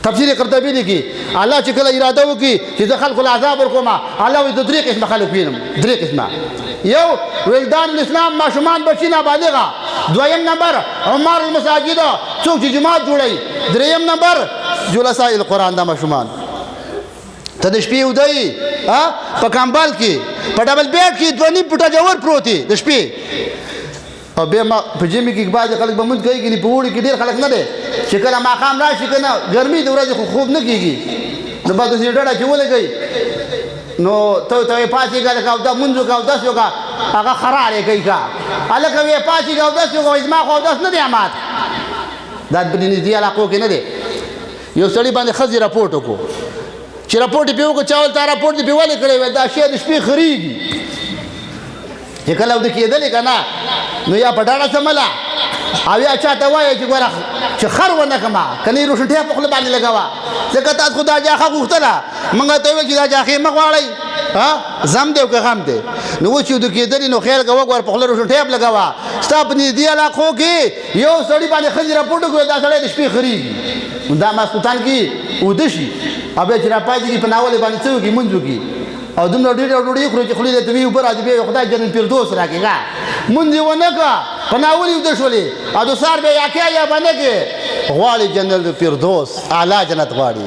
تفسیر قرطبي لیکي الله چې کله اراده وکړي چې د خلکو العذاب ورکوم الله وایي د درې قسمه خلک وینم درې قسمه یو ولدان الاسلام ماشومان بچي نابالغه دویم نمبر عمار المساجد څوک چې جماعت جوړوي دریم نمبر جلساء القرآن دا ماشومان ته د شپې ودی په کمبل کې په ډبل بیډ کې 2 نیم فوټه جوړ پروت دی د شپې او بیا ما په جمی کې بعض خلک به مونږ کوي چې په وړي کې ډېر خلک نه دي چې کله ماښام راشي که نه ګرمي د ورځې خو خوب نه کېږي نو بعد داسې ډډه چې ولګوي نو ته یې پاڅېږه لکه اودس مونځ وکړه اودس وکړه هغه خرار یې کوي ښه هلکه ویې پاڅېږه اودس وکړه زما خو اودس نه دی امات دا په نږدې علاقو کې نه دی یو سړي باندې ښځې راپورټ وکړو چې راپورټ یې پرې وکړو چا ول تا راپورټ دې پرې ولې کړی ویل دا شی د شپې خرېږي چې کله اودې کېدلې که نه نو یا په ډاډه سمله او یا چاته وایه چې ګوره چې خر ونه کړمه که نه یې روشنټۍ په خوله باندې لګوه ځکه تاسو خو دا جاښه غوښتله موږ ته وویل چې دا جاښې مه غواړئ زم دی او که غم دی نو اوس چې اودې کېدلې نو خیر کوه ګوره په خوله روشنټۍ هم لګوه ستا په نږدې علاقو کې یو سړي باندې ښځې راپورټ وکړو دا سړی د شپې خرېږي نو دا ماسخوتن کې اوده شي او بیا چې راپاڅېږي په ناولې باندې څه وکړي مونځ وکړي او دومره ډېره ډوډۍ خوري چې خولې ته وي اوبه راځي بیا خدای جنت فردوس راکړي ښه مونځ یې ونه کړه په ناولې اوده شولې او د سهار بیا یا کې یا به نه کې غواړي جنت فردوس اعلی جنت غواړي